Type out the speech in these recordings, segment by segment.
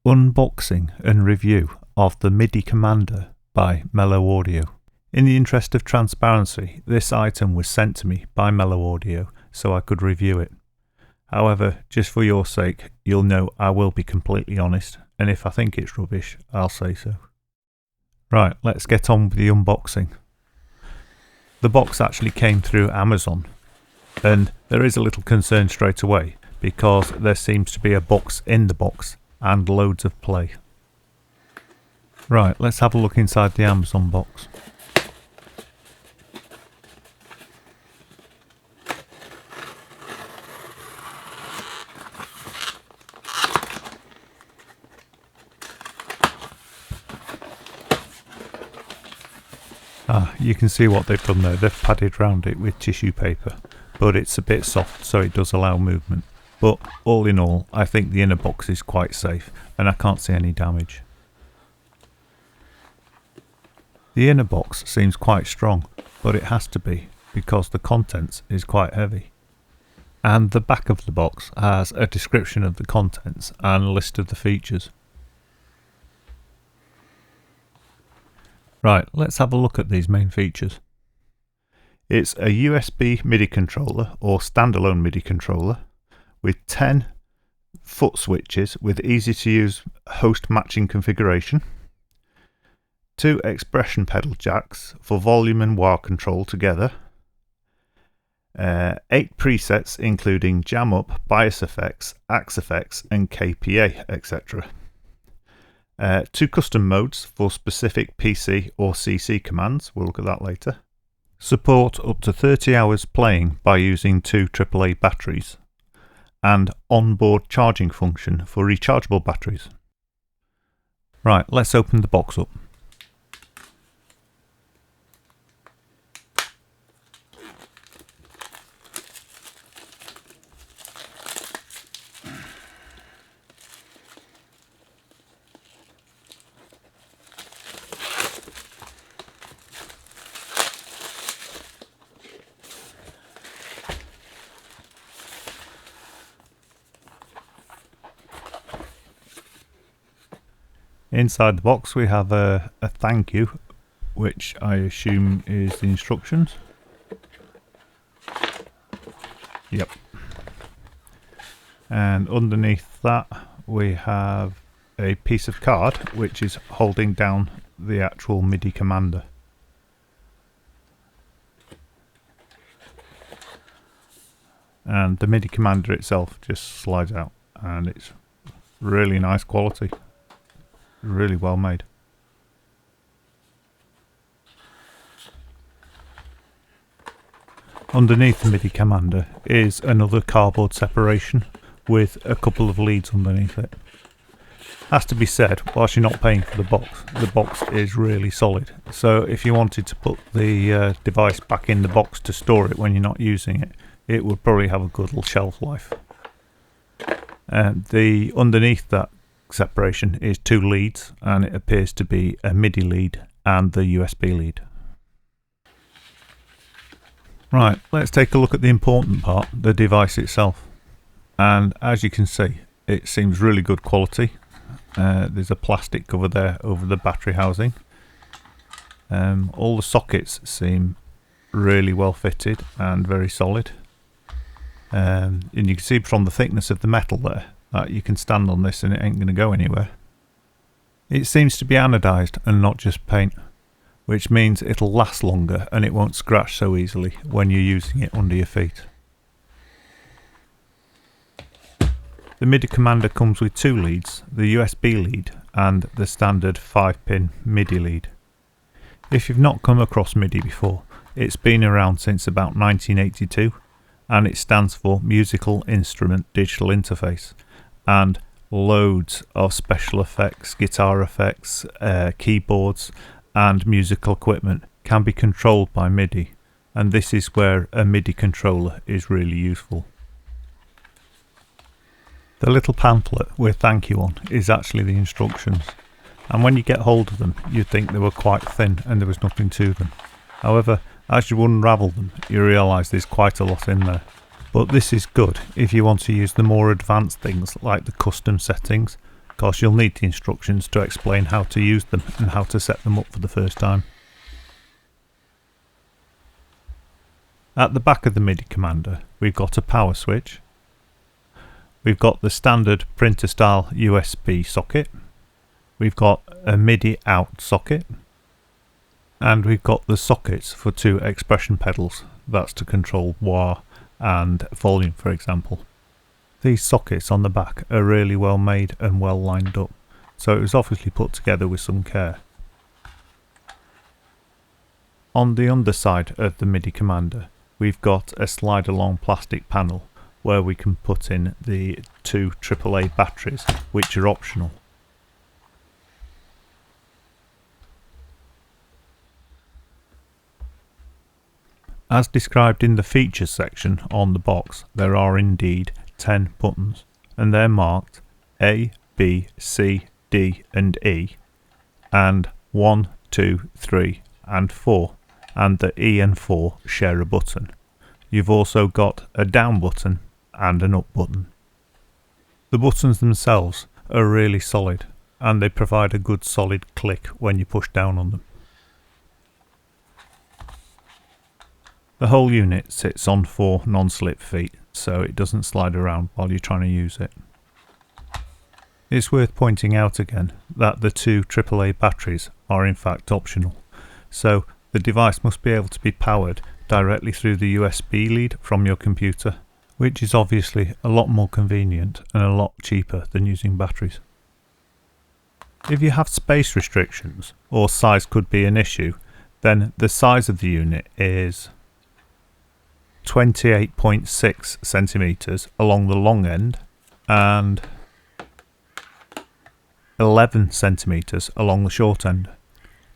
Unboxing and review of the Midi Commander by MeloAudio. In the interest of transparency, this item was sent to me by MeloAudio so I could review it. However, just for your sake, you'll know I will be completely honest, and if I think it's rubbish, I'll say so. Right, let's get on with the unboxing. The box actually came through Amazon, and there is a little concern straight away because there seems to be a box in the box and loads of play. Right, let's have a look inside the Amazon box. You can see what they've done there. They've padded around it with tissue paper, but it's a bit soft so it does allow movement. But all in all, I think the inner box is quite safe and I can't see any damage. The inner box seems quite strong, but it has to be because the contents is quite heavy. And the back of the box has a description of the contents and a list of the features. Right, let's have a look at these main features. It's a USB MIDI controller or standalone MIDI controller with 10 foot switches with easy to use host matching configuration, 2 expression pedal jacks for volume and wah control together, 8 presets including jam up, bias effects, axe effects and KPA, etc. 2 custom modes for specific PC or CC commands, we'll look at that later. Support up to 30 hours playing by using 2 AAA batteries, and onboard charging function for rechargeable batteries. Right, let's open the box up. Inside the box we have a thank you, which I assume is the instructions. Yep. And underneath that we have a piece of card which is holding down the actual Midi Commander. And the Midi Commander itself just slides out, and it's really nice quality. Really well made. Underneath the Midi Commander is another cardboard separation with a couple of leads underneath it. Has to be said, whilst you're not paying for the box is really solid. So if you wanted to put the device back in the box to store it when you're not using it, it would probably have a good little shelf life. And the underneath that separation is 2 leads, and it appears to be a MIDI lead and the USB lead. Right, let's take a look at the important part, the device itself. And as you can see, it seems really good quality. There's a plastic cover there over the battery housing. All the sockets seem really well fitted and very solid. And you can see from the thickness of the metal there that you can stand on this and it ain't going to go anywhere. It seems to be anodized and not just paint, which means it'll last longer and it won't scratch so easily when you're using it under your feet. The Midi Commander comes with 2 leads, the USB lead and the standard 5-pin MIDI lead. If you've not come across MIDI before, it's been around since about 1982 and it stands for Musical Instrument Digital Interface, and loads of special effects, guitar effects, keyboards and musical equipment can be controlled by MIDI, and this is where a MIDI controller is really useful. The little pamphlet with thank you on is actually the instructions, and when you get hold of them you'd think they were quite thin and there was nothing to them. However, as you unravel them you realise there's quite a lot in there. But this is good if you want to use the more advanced things like the custom settings because you'll need the instructions to explain how to use them and how to set them up for the first time. At the back of the MIDI Commander, we've got a power switch. We've got the standard printer style USB socket. We've got a MIDI out socket. And we've got the sockets for 2 expression pedals. That's to control wah and volume, for example. These sockets on the back are really well made and well lined up, so it was obviously put together with some care. On the underside of the MIDI Commander, we've got a slide along plastic panel where we can put in the 2 AAA batteries, which are optional. As described in the features section on the box, there are indeed 10 buttons, and they're marked A, B, C, D and E, and 1, 2, 3 and 4, and the E and 4 share a button. You've also got a down button and an up button. The buttons themselves are really solid, and they provide a good solid click when you push down on them. The whole unit sits on 4 non-slip feet, so it doesn't slide around while you're trying to use it. It's worth pointing out again that the 2 AAA batteries are in fact optional, so the device must be able to be powered directly through the USB lead from your computer, which is obviously a lot more convenient and a lot cheaper than using batteries. If you have space restrictions, or size could be an issue, then the size of the unit is 28.6 centimeters along the long end and 11 centimeters along the short end,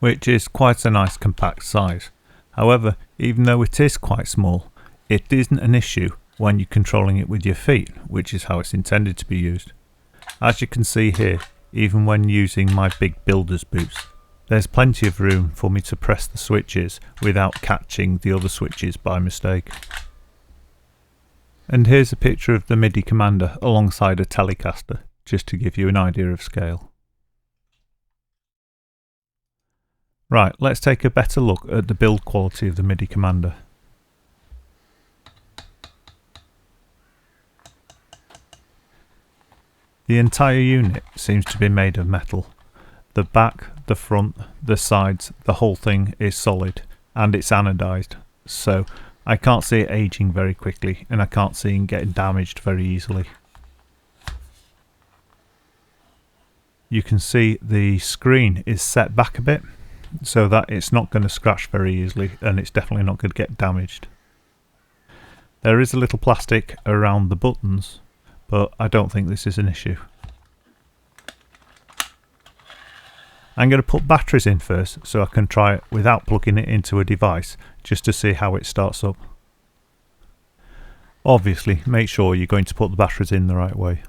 which is quite a nice compact size. However, even though it is quite small, it isn't an issue when you're controlling it with your feet, which is how it's intended to be used. As you can see here, even when using my big builder's boots, there's plenty of room for me to press the switches without catching the other switches by mistake. And here's a picture of the MIDI Commander alongside a Telecaster, just to give you an idea of scale. Right, let's take a better look at the build quality of the MIDI Commander. The entire unit seems to be made of metal. The back, the front, the sides, the whole thing is solid, and it's anodized, so I can't see it aging very quickly, and I can't see it getting damaged very easily. You can see the screen is set back a bit, so that it's not going to scratch very easily, and it's definitely not going to get damaged. There is a little plastic around the buttons, but I don't think this is an issue. I'm going to put batteries in first so I can try it without plugging it into a device, just to see how it starts up. Obviously, make sure you're going to put the batteries in the right way.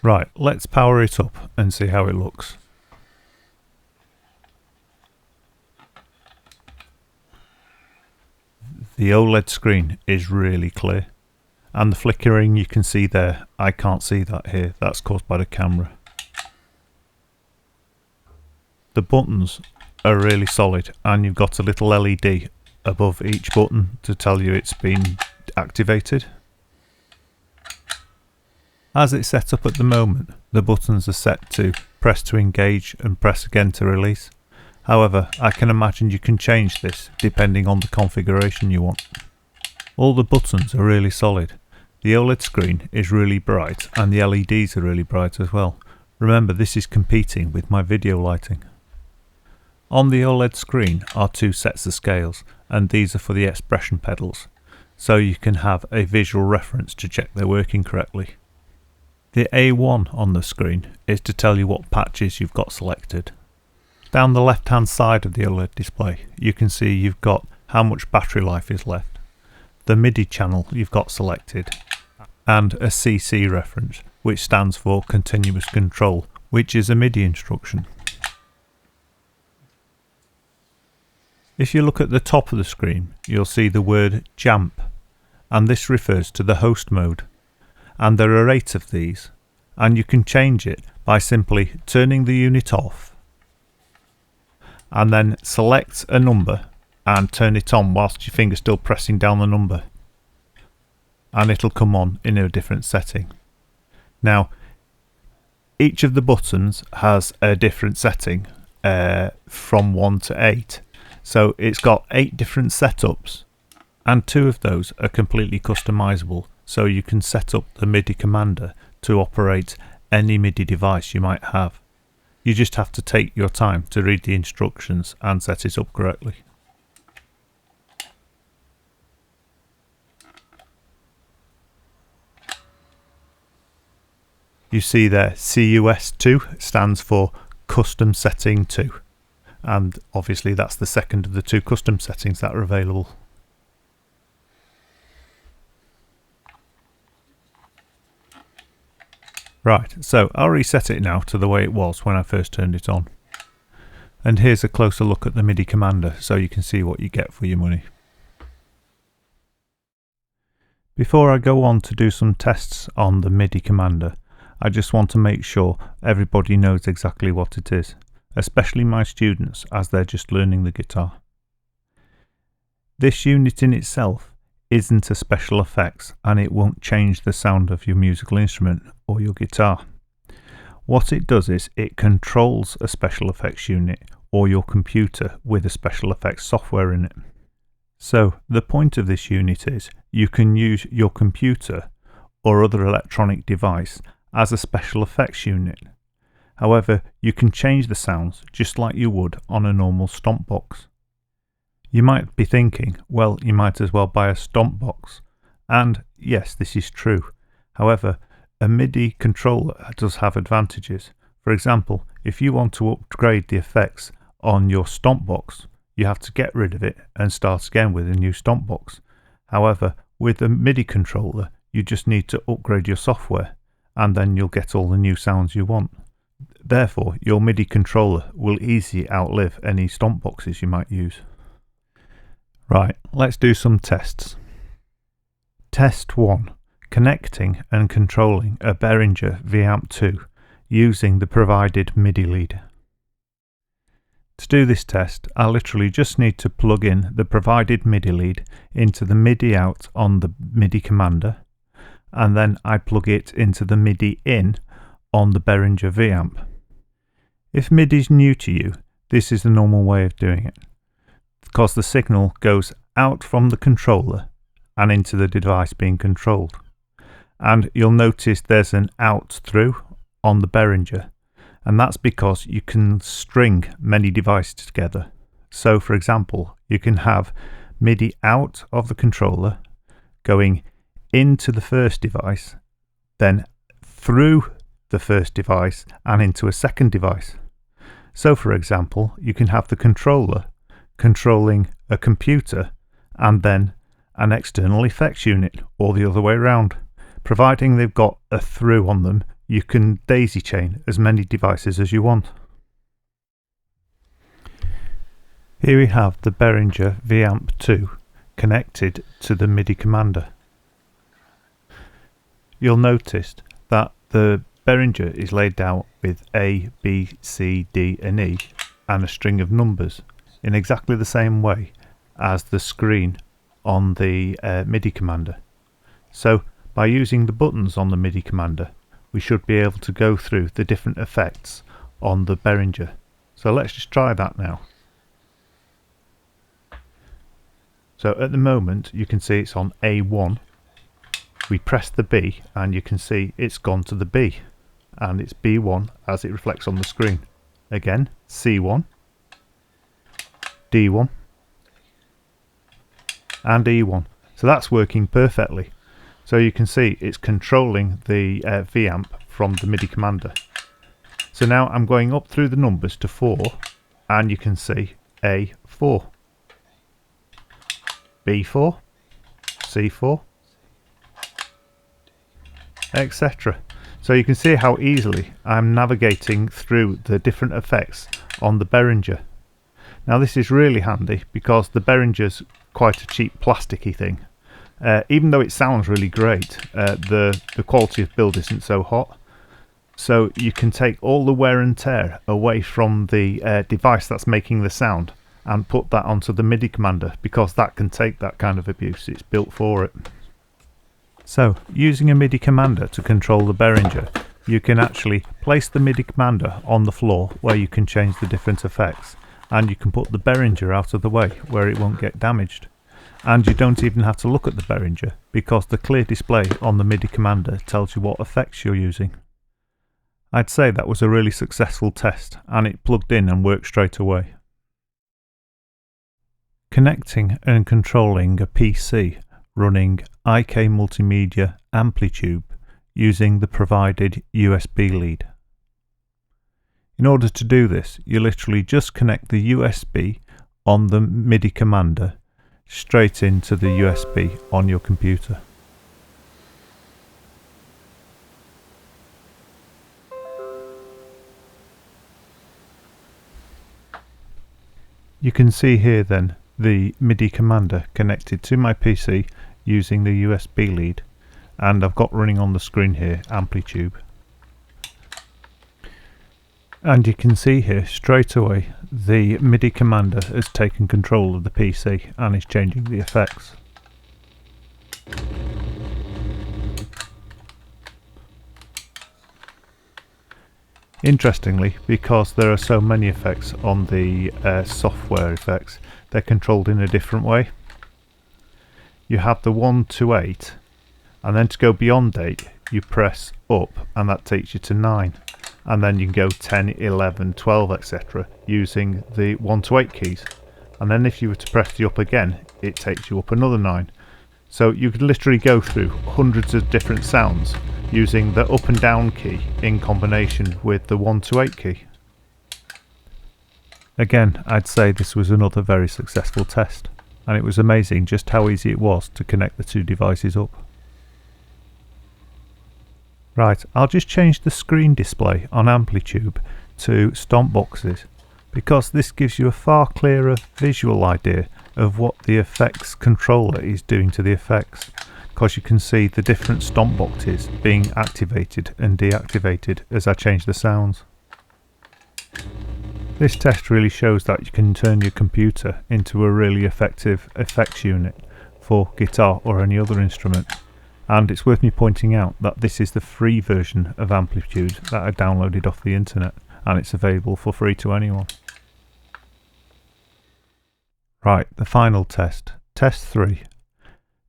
Right, let's power it up and see how it looks. The OLED screen is really clear, and the flickering you can see there, I can't see that here, that's caused by the camera. The buttons are really solid, and you've got a little LED above each button to tell you it's been activated. As it's set up at the moment, the buttons are set to press to engage and press again to release. However, I can imagine you can change this depending on the configuration you want. All the buttons are really solid. The OLED screen is really bright, and the LEDs are really bright as well. Remember, this is competing with my video lighting. On the OLED screen are 2 sets of scales, and these are for the expression pedals, so you can have a visual reference to check they're working correctly. The A1 on the screen is to tell you what patches you've got selected. Down the left hand side of the OLED display you can see you've got how much battery life is left, the MIDI channel you've got selected, and a CC reference, which stands for continuous control, which is a MIDI instruction. If you look at the top of the screen, you'll see the word jamp, and this refers to the host mode, and there are 8 of these, and you can change it by simply turning the unit off and then select a number and turn it on whilst your finger's still pressing down the number, and it'll come on in a different setting. Now, each of the buttons has a different setting from 1 to 8, so it's got 8 different setups, and 2 of those are completely customizable, so you can set up the MIDI Commander to operate any MIDI device you might have. You just have to take your time to read the instructions and set it up correctly. You see there CUS2 stands for Custom Setting 2, and obviously that's the second of the 2 custom settings that are available. Right, so I'll reset it now to the way it was when I first turned it on. And here's a closer look at the MIDI Commander so you can see what you get for your money. Before I go on to do some tests on the MIDI Commander, I just want to make sure everybody knows exactly what it is, especially my students as they're just learning the guitar. This unit in itself isn't a special effects, and it won't change the sound of your musical instrument or your guitar. What it does is it controls a special effects unit or your computer with a special effects software in it. So the point of this unit is you can use your computer or other electronic device as a special effects unit. However, you can change the sounds just like you would on a normal stomp box. You might be thinking, well, you might as well buy a stomp box. And yes, this is true. However, a MIDI controller does have advantages. For example, if you want to upgrade the effects on your stomp box, you have to get rid of it and start again with a new stomp box. However, with a MIDI controller, you just need to upgrade your software, and then you'll get all the new sounds you want. Therefore, your MIDI controller will easily outlive any stomp boxes you might use. Right, let's do some tests. Test 1. Connecting and controlling a Behringer V-Amp2 using the provided MIDI lead. To do this test, I literally just need to plug in the provided MIDI lead into the MIDI out on the MIDI Commander, and then I plug it into the MIDI in on the Behringer V-Amp. If MIDI is new to you, this is the normal way of doing it, because the signal goes out from the controller and into the device being controlled. And you'll notice there's an out through on the Behringer, and that's because you can string many devices together. So for example, you can have MIDI out of the controller going into the first device, then through the first device and into a second device. So for example, you can have the controller controlling a computer and then an external effects unit, or the other way around. Providing they've got a through on them, you can daisy chain as many devices as you want. Here we have the Behringer V-Amp2 connected to the MIDI Commander. You'll notice that the Behringer is laid out with A, B, C, D and E and a string of numbers in exactly the same way as the screen on the MIDI Commander. So by using the buttons on the MIDI Commander, we should be able to go through the different effects on the Behringer. So let's just try that now. So at the moment you can see it's on A1. We press the B and you can see it's gone to the B, and it's B1 as it reflects on the screen. Again, C1, D1 and E1. So that's working perfectly. So you can see it's controlling the V-Amp from the MIDI Commander. So now I'm going up through the numbers to 4 and you can see A4, B4, C4, etc. So you can see how easily I'm navigating through the different effects on the Behringer. Now this is really handy because the Behringer's quite a cheap plasticky thing. Even though it sounds really great, the quality of build isn't so hot. So you can take all the wear and tear away from the device that's making the sound and put that onto the MIDI Commander, because that can take that kind of abuse. It's built for it. So using a MIDI Commander to control the Behringer, you can actually place the MIDI Commander on the floor where you can change the different effects, and you can put the Behringer out of the way where it won't get damaged. And you don't even have to look at the Behringer, because the clear display on the MIDI Commander tells you what effects you're using. I'd say that was a really successful test, and it plugged in and worked straight away. Connecting and controlling a PC running IK Multimedia Amplitube using the provided USB lead. In order to do this, you literally just connect the USB on the MIDI Commander straight into the USB on your computer. You can see here then the MIDI Commander connected to my PC using the USB lead, and I've got running on the screen here Amplitube. And you can see here straight away the MIDI Commander has taken control of the PC and is changing the effects. Interestingly, because there are so many effects on the software effects, they're controlled in a different way. You have the 1 to 8, and then to go beyond 8 you press up and that takes you to 9, and then you can go 10, 11, 12 etc. using the 1 to 8 keys, and then if you were to press the up again it takes you up another 9. So you could literally go through hundreds of different sounds using the up and down key in combination with the 1 to 8 key. Again, I'd say this was another very successful test, and it was amazing just how easy it was to connect the two devices up. Right, I'll just change the screen display on Amplitube to stomp boxes, because this gives you a far clearer visual idea of what the effects controller is doing to the effects, because you can see the different stomp boxes being activated and deactivated as I change the sounds. This test really shows that you can turn your computer into a really effective effects unit for guitar or any other instrument, and it's worth me pointing out that this is the free version of Amplitude that I downloaded off the internet, and it's available for free to anyone. Right, the final test. Test 3.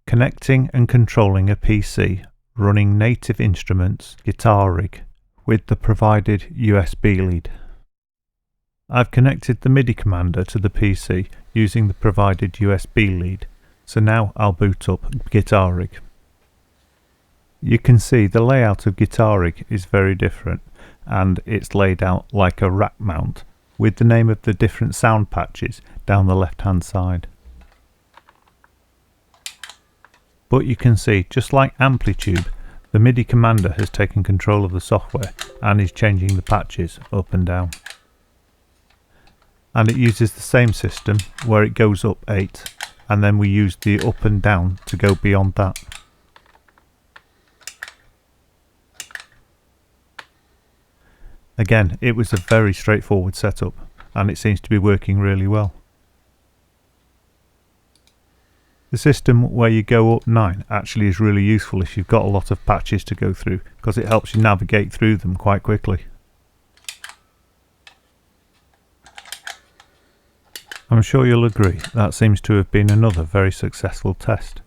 Connecting and controlling a PC running native instruments guitar rig with the provided USB lead. I've connected the MIDI Commander to the PC using the provided USB lead, so now I'll boot up Guitar Rig. You can see the layout of Guitar Rig is very different, and it's laid out like a rack mount with the name of the different sound patches down the left hand side. But you can see, just like Amplitube, the MIDI Commander has taken control of the software and is changing the patches up and down. And it uses the same system where it goes up 8, and then we use the up and down to go beyond that. Again, it was a very straightforward setup, and it seems to be working really well. The system where you go up 9 actually is really useful if you've got a lot of patches to go through, because it helps you navigate through them quite quickly. I'm sure you'll agree that seems to have been another very successful test,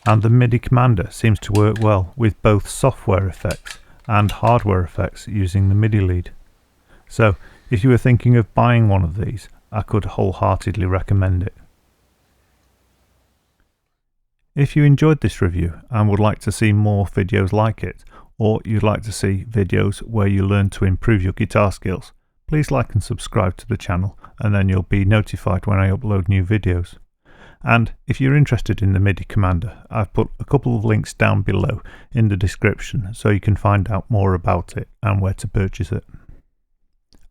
and the MIDI Commander seems to work well with both software effects and hardware effects using the MIDI lead. So if you were thinking of buying one of these, I could wholeheartedly recommend it. If you enjoyed this review and would like to see more videos like it, or you'd like to see videos where you learn to improve your guitar skills, please like and subscribe to the channel, and then you'll be notified when I upload new videos. And if you're interested in the MIDI Commander, I've put a couple of links down below in the description so you can find out more about it and where to purchase it.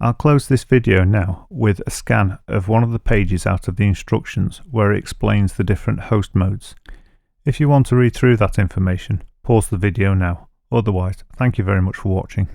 I'll close this video now with a scan of one of the pages out of the instructions where it explains the different host modes. If you want to read through that information, pause the video now. Otherwise, thank you very much for watching.